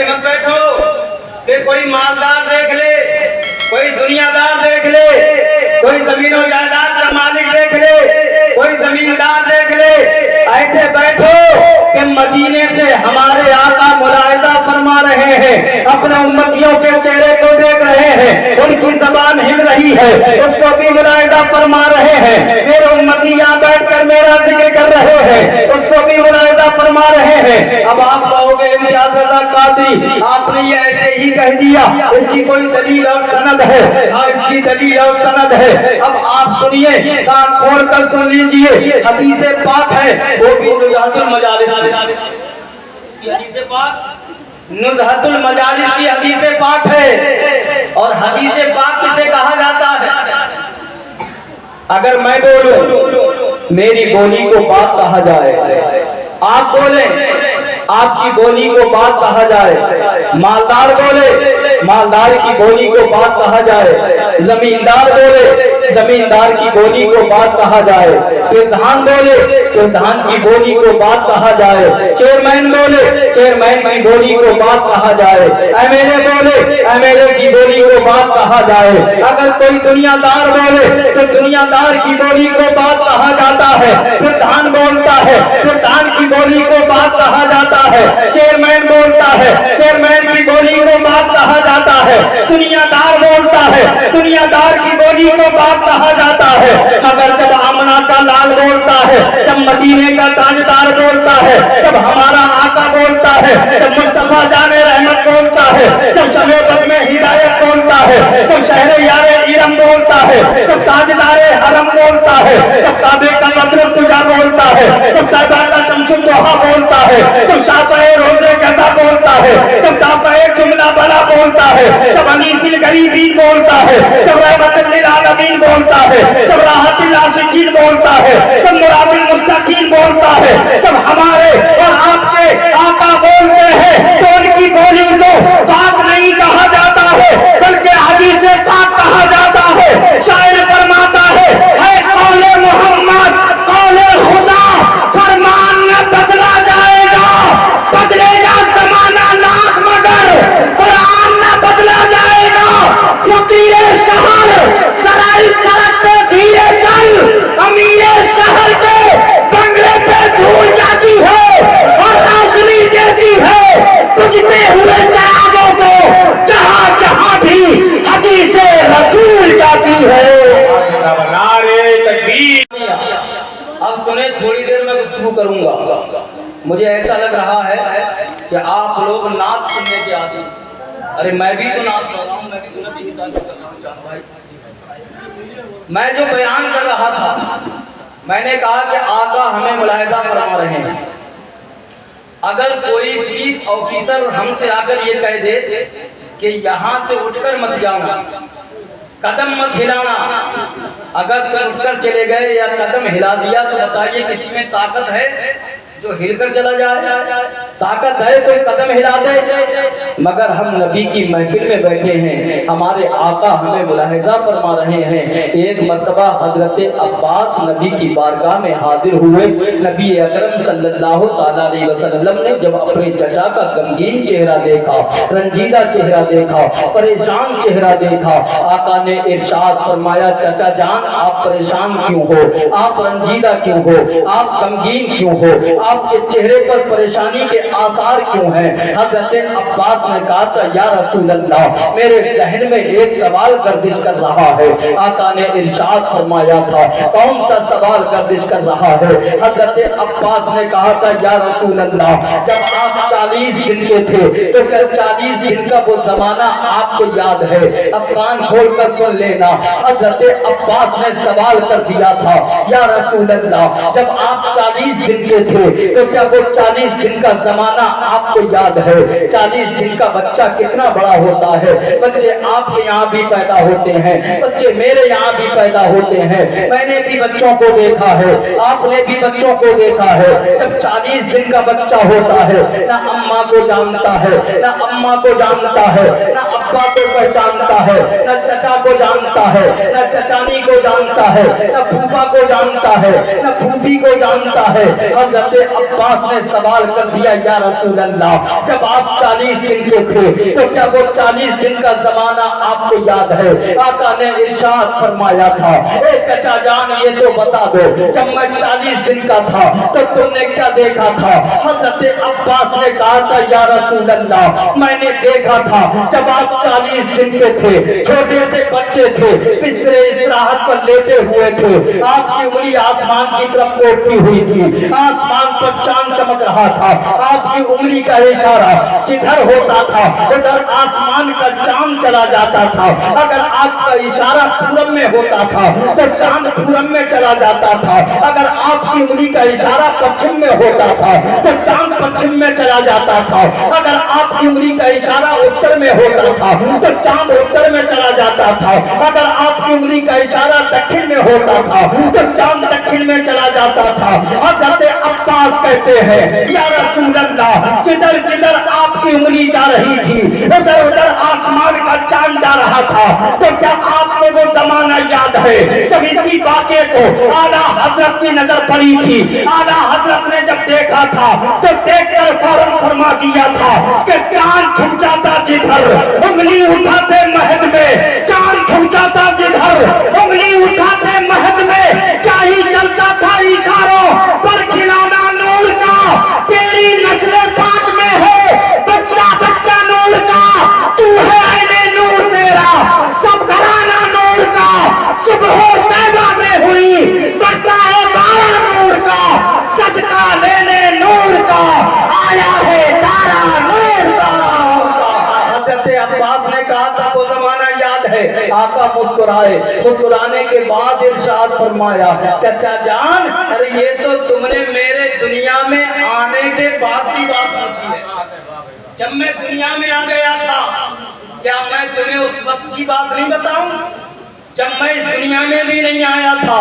ऐसे मत बैठो کہ کوئی مالدار دیکھ لے, کوئی دنیا دار دیکھ لے, کوئی زمین و جائیداد کا مالک دیکھ لے, کوئی زمیندار دیکھ لے. ایسے بیٹھو کہ مدینے سے ہمارے آقا ملاحظہ فرما رہے ہیں, اپنے امتیوں کے چہرے کو دیکھ رہے ہیں, ان کی زبان ہل رہی ہے, اس کو بھی ملاحظہ فرما رہے ہیں. میرے امتی یہاں بیٹھ کر میرا ذکر کر رہے ہیں, اس کو بھی ملاحظہ فرما رہے ہیں. اب آپ کہو گے امتیاز رضا قادری آپ نے یہ ایسے ہی کہہ دیا, اس کی کوئی دلیل اور سند ہے؟ ہاں اس کی دلیل اور سند ہے. اب آپ سنیے, کان کھول کر سن لیجئے, حدیث پاک ہے وہ بھی نزہت المجالس ہے. اس کی حدیث پاک نزہت المجالس کی حدیث پاک ہے. اور حدیث پاک کسے کہا جاتا ہے؟ اگر میں بولوں میری بولی کو بات کہا جائے, آپ بولیں آپ کی بولی کو بات کہا جائے, مالدار بولے مالدار کی بولی کو بات کہا جائے, زمیندار بولے زمیندار کی بولی کو بات کہا جائے, پردھان بولے پردھان کی بولی کو بات کہا جائے, چیئرمین بولے چیئرمین کی بولی کو بات کہا جائے, ایم ایل اے بولے ایم ایل اے کی بولی کو بات کہا جائے. اگر کوئی دنیا دار بولے تو دنیا دار کی بولی کو بات کہا جاتا ہے. پردھان بولتا ہے پردھان کی بولی کو بات کہا جاتا ہے. چیئرمین بولتا ہے چیئرمین کی بولی کو بات کہا جاتا ہے. دنیا دار بولتا ہے دنیا دار کی بولی کو بات کہا جاتا ہے. مگر جب آمنہ کا لال بولتا ہے, جب مدینے کا تاجدار بولتا ہے, جب ہمارا آقا بولتا ہے, جب مصطفیٰ جان رحمت بولتا ہے, جب شب بد میں ہدایت بولتا ہے, جب شہر یار ارم بولتا ہے, جب تاجدار حرم بولتا ہے, جب کعبے کا بدر الدجا بولتا ہے, جب طیبہ کا شمس الضحیٰ بولتا ہے, جب شافع روز جزا بولتا ہے, جب دافع جملہ بلا بولتا ہے, جب انیس الغریبین بولتا ہے, جب رحمت للعالمین بولتا ہے, جب راحت العاشقین بولتا ہے, جب مراد المستقیم بولتا ہے, جب ہمارے اور آپ کے آقا بولتے ہیں تو ان کی بولی کو پاک نہیں کہا جاتا ہے بلکہ حدیث پاک کہا جاتا ہے. شاعر فرماتا ہے قول محمد قول خدا, فرمان نہ بدلا جائے گا, بدلے گا زمانہ لاکھ مگر قرآن نہ بدلا جائے گا. فقیر شہر ذرا اس سڑک پہ دھیرے چل, امیر شہر کے بنگلے پہ دھول جاتی ہے اور روشنی دیتی ہے تجھتے ہوئے چراغوں کو جہاں جہاں بھی حدیث رسول جاتی ہے. اب سنیں, تھوڑی دیر میں گفتگو کروں گا. مجھے ایسا لگ رہا ہے کہ آپ لوگ نعت سننے کے عادی. ارے میں بھی تو نعت کر رہا ہوں, میں بھی تو نبی کی تعریف کر رہا ہوں. چاند بھائی میں جو بیان کر رہا تھا, میں نے کہا کہ آقا ہمیں ملاحظہ فرما رہے ہیں. اگر کوئی پولیس آفیسر ہم سے آ کر یہ کہہ دے کہ یہاں سے اٹھ کر مت جانا, قدم مت ہلانا, اگر تم اٹھ کر چلے گئے یا قدم ہلا دیا تو بتائیے کسی میں طاقت ہے جو ہل کر چلا جائے؟ طاقت ہے کوئی قدم ہلا دے؟ مگر ہم نبی کی محفل میں بیٹھے ہیں, ہمارے آقا ہمیں ملاحظہ فرما رہے ہیں. ایک مرتبہ حضرت عباس نبی کی بارگاہ میں حاضر ہوئے. نبی اکرم صلی اللہ تعالیٰ علیہ وسلم نے جب اپنے چچا کا غمگین چہرہ دیکھا, رنجیدہ چہرہ دیکھا, پریشان چہرہ دیکھا, آقا نے ارشاد فرمایا چچا جان آپ پریشان کیوں ہو, آپ رنجیدہ کیوں ہو, آپ غمگین کیوں ہو, آپ کے چہرے پر پریشانی کے آثار کیوں ہیں؟ حضرت عباس نے کہا تھا یا رسول اللہ میرے ذہن میں ایک سوال گردش کر رہا ہے. آقا نے ارشاد فرمایا تھا کون سا سوال گردش کر رہا ہے؟ حضرت عباس نے کہا تھا یا رسول اللہ جب آپ 40 دن کے تھے تو کیا 40 دن کا وہ زمانہ آپ کو یاد ہے؟ اب کان کھول کر سن لینا. حضرت عباس نے سوال کر دیا تھا یا رسول اللہ جب آپ 40 دن کے تھے تو کیا وہ 40 دن کا زمانہ آپ کو یاد ہے؟ 40 دن کا بچہ کتنا بڑا ہوتا ہے؟ بچے آپ کے یہاں بھی پیدا ہوتے ہیں, بچے میرے یہاں بھی پیدا ہوتے ہیں. میں نے بھی بچوں کو دیکھا ہے, آپ نے بھی بچوں کو دیکھا ہے. جب 40 دن کا بچہ ہوتا ہے نہ اماں کو جانتا ہے, نہ اماں کو جانتا ہے, نہ अब्बा को पहचानता है, न चचा को जानता है, न चचानी को जानता है, न फूफा को जानता है, न फूफी को जानता है। हजरत अब्बास ने सवाल कर दिया, या रसूल अल्लाह, जब आप 40 दिन के थे तो क्या वो 40 दिन का जमाना आपको याद है? आका ने इरशाद फरमाया था, ए चचा जान ये तो बता दो, जब मैं 40 दिन का था तो तुमने क्या देखा था? हजरत अब्बास ने कहा था, या रसूल अल्लाह, मैंने देखा था जब आप 40 दिन के थे, छोटे से बच्चे थे, बिस्तरे इस्तराहत पर लेटे हुए थे, आपकी उंगली आसमान की तरफ कोटती हुई थी, आसमान पर चांद चमक रहा था, आपकी उंगली का इशारा जिधर होता था उधर आसमान का चांद चला जाता था। अगर आपका इशारा पूरब में होता था तो चांद पूरब में चला जाता था, अगर आपकी उंगली का इशारा पश्चिम में होता था तो चांद पश्चिम में चला जाता था, अगर आपकी उंगली का इशारा उत्तर में होता था तो चांद उत्तर में चला जाता था, अगर आपकी उंगली का इशारा दक्षिण में होता था तो चांद दक्षिण में चला जाता था। हज़रत अब्बास कहते हैं, या रसूल अल्लाह, जिधर जिधर आपकी उंगली जा रही थी उधर उधर आसमान का चांद जा रहा था। तो क्या आपको वो जमाना याद है जब इसी वाक़े को आला हजरत की नजर पड़ी थी? आला हजरत ने जब देखा था तो देखकर फौरन फरमा दिया था कि चांद छुप जाता जिधर उंगली उठाते महद में, चांद छुप जाता जिधर उंगली उठाते महद में, क्या ही चलता था इशारों पर खिलौना नूर का, तेरी नस्ल पाक में है बच्चा बच्चा नूर का, तू है ऐने नूर तेरा सब घराना नूर का, सुबह तैबा में हुई बरसा है बारा नूर का, सदका लेने नूर का आया है तारा नूर का। हज़रत अब्बास ने कहा था वो जमाना याद है। आका मुस्कुराए, मुस्कुराने के बाद इरशाद फरमाया, चचा जान, अरे ये तो तुमने मेरे दुनिया में आने के बाद की बात पूछी है। जब मैं दुनिया में आ गया था, क्या मैं तुम्हें उस वक्त की बात नहीं बताऊं जब मैं इस दुनिया में भी नहीं आया था,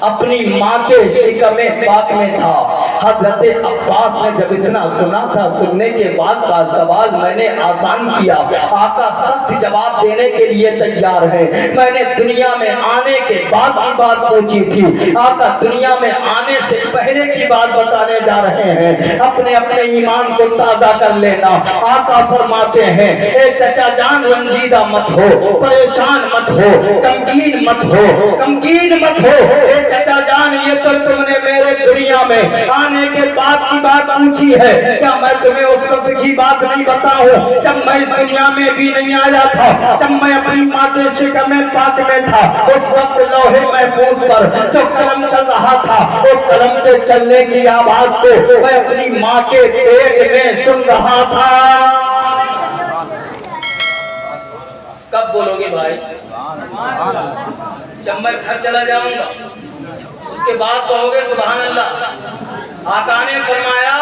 अपनी माँ के शिकमे पाक में था। हज़रत अब्बास ने जब इतना सुना था, सुनने के बाद का सवाल मैंने आसान किया। आका सख्त जवाब देने के लिए तैयार है। मैंने दुनिया में आने के बाद की बात पूछी थी, आका दुनिया में आने से पहले की बात बताने जा रहे हैं। अपने अपने ईमान को ताज़ा कर लेना। आका फरमाते हैं, ए चचा जान, रंजीदा मत हो, परेशान मत हो, गमगीन मत हो, गमगीन मत हो। ए चचा जान, ये तो तुमने मेरे दुनिया में आने के बाद की बात पूछी है, क्या मैं तुम्हें उस वक्त की बात नहीं बताऊं जब मैं इस दुनिया में भी नहीं आया था, जब मैं अपनी माँ के शिकमे पाक में था? उस वक्त लौहे महफूज पर जो कलम चल रहा था, उस कलम के चलने की आवाज को मैं अपनी माँ के पेट में सुन रहा था। कब बोलोगे भाई? जब मैं घर चला जाऊंगा उसके बाद कहोगे सुभान अल्लाह। आका ने फरमाया,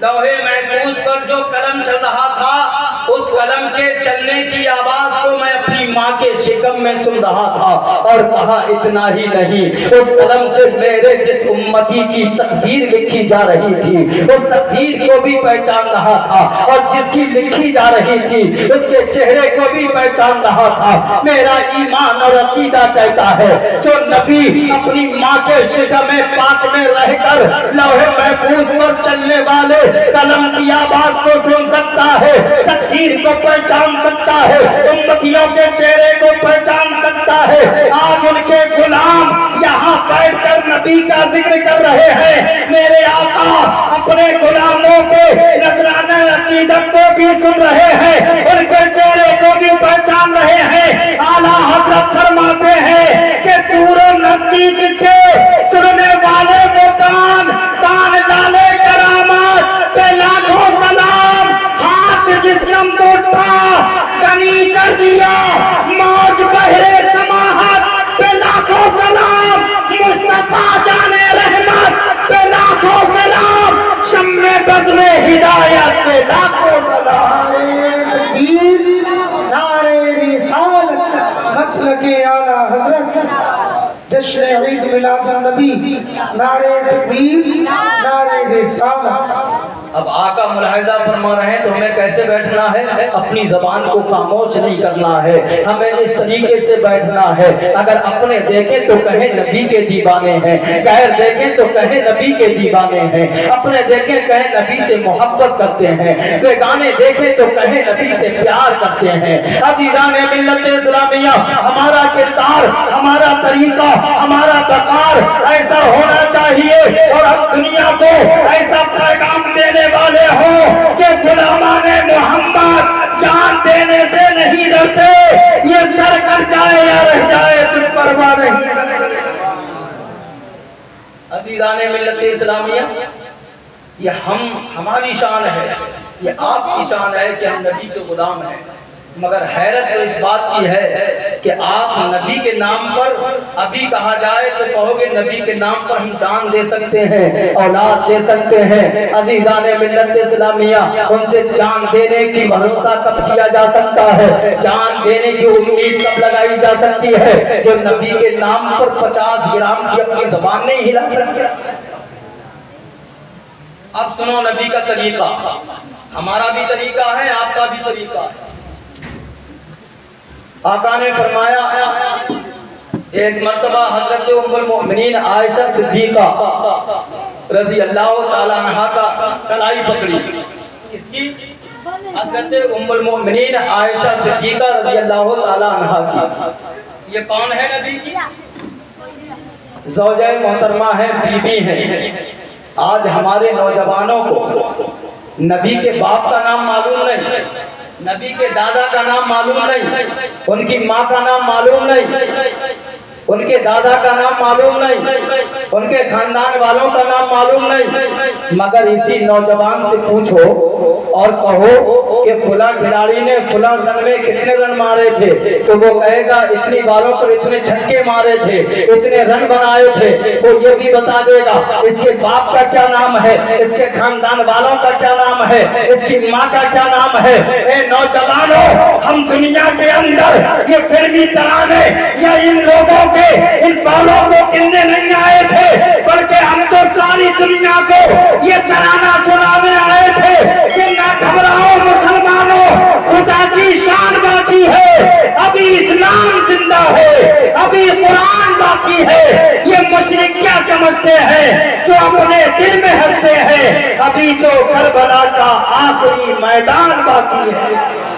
लौहे महफूज पर जो कलम चल रहा था, उस कलम के चलने की आवाज को मैं अपनी माँ के शिकम में सुन रहा था। और कहा इतना ही नहीं, उस कलम से मेरे जिस उम्मती की तकदीर लिखी जा रही थी, उस तकदीर को भी पहचान रहा था, और जिसकी लिखी जा रही थी उसके चेहरे को भी पहचान रहा था। मेरा ईमान और अकीदा कहता है, जो नबी अपनी माँ के शिकम पाक में रहकर लौहे महफूज पर चलने वाले कलम की आवाज को सुन सकता है, तकदीर को पहचान सकता है, उम्मतियों के चेहरे को पहचान सकता है। आज उनके गुलाम यहाँ बैठकर नबी का जिक्र कर रहे हैं। मेरे आका अपने गुलामों के नजराने अकीदत को भी सुन रहे हैं, उनके चेहरे को भी पहचान रहे हैं। आला हजरत फरमाते हैं कि दूर नजदीक के सुनने वाले वो कान डाले करामात पे लाखों सलाम। हाथ जिस्म तो उठा गनी कर दिया, मौज बहरे समाहत पे लाखों सलाम। मुस्तफा जाने रहमत पे लाखों सलाम, शम्मे बज़्मे हिदायत पे लाखों सलाम। नारे रिसालत मसलके आला हजरत जश्न ईद मिलाद नबी, नारे तकबीर, नारे रिसालत। अब आका मुलाहिजा फरमा रहे हैं तो हमें कैसे बैठना है? अपनी जबान को खामोश नहीं करना है, हमें इस तरीके से बैठना है। अगर अपने देखें तो कहें नबी के दीवाने हैं, गैर देखें तो कहें नबी के दीवाने हैं, अपने देखें कहें नबी से मोहब्बत करते हैं, बेगाने देखें तो कहें नबी से प्यार करते हैं। अजीज़ान मिल्लत इस्लामिया, हमारा किरदार, हमारा तरीका, हमारा वक़ार ऐसा होना चाहिए और हम दुनिया को ऐसा पैगाम देने वाले हो कि गुलामाने मोहम्मद जान देने से नहीं डरते, ये सर कट जाए या रह जाए कुछ परवाह नहीं। अजीज़ाने मिल्लत इस्लामिया, ये हमारी शान है, ये आपकी शान है कि हम नबी के गुलाम हैं। मगर हैरत तो इस बात की है कि आप नबी के नाम पर अभी कहा जाए तो कहोगे नबी के नाम पर हम जान दे सकते हैं, औलाद दे सकते हैं। अजीज़ाने मिल्लत इस्लामिया, उनसे जान देने की भरोसा कब किया जा सकता है, जान देने की उम्मीद कब लगाई जा सकती है? जो नबी के नाम पर 50 ग्राम की अपनी ज़बान नहीं हिला सकते। अब सुनो नबी का तरीका, हमारा भी तरीका है, आपका भी तरीका है। आका ने फरमाया, एक मर्तबा हजरत उम्मुल मोमिनीन आयशा सिद्दीका रजी अल्लाह ताला अन्हा का कलाई पकड़ी। इसकी हजरत उम्मुल मोमिनीन आयशा सिद्दीका रजी अल्लाह ताला अन्हा की। ये कौन है? नबी की ज़ौजा मोहतरमा है, बीबी है। आज हमारे नौजवानों को नबी के बाप का नाम मालूम नहीं, नबी के दादा का नाम मालूम नहीं, उनकी माँ का नाम मालूम नहीं, उनके दादा का नाम मालूम नहीं, उनके खानदान वालों का नाम मालूम नहीं। मगर इसी नौजवान से पूछो और कहो कि फुला खिलाड़ी ने फुला संग में कितने रन मारे थे, तो वो कहेगा इतनी बालों पर इतने छक्के मारे थे, इतने रन बनाए थे। वो ये भी बता देगा इसके बाप का क्या नाम है, इसके खानदान वालों का क्या नाम है, इसकी माँ का क्या नाम है। ए नौजवानों, हम दुनिया के अंदर ये फिल्मी तराने या इन लोगों के इन बालों को गिनने नहीं आए थे, बल्कि हम तो सारी दुनिया को ये तराना सुनाने आए थे कि ना घबराओ मुसलमानों, खुदा की शान बाकी है, अभी इस्लाम जिंदा है, अभी कुरान बाकी है। ये मुशरिक क्या समझते हैं जो अपने दिल में हंसते हैं, अभी तो करबला का आखिरी मैदान बाकी है।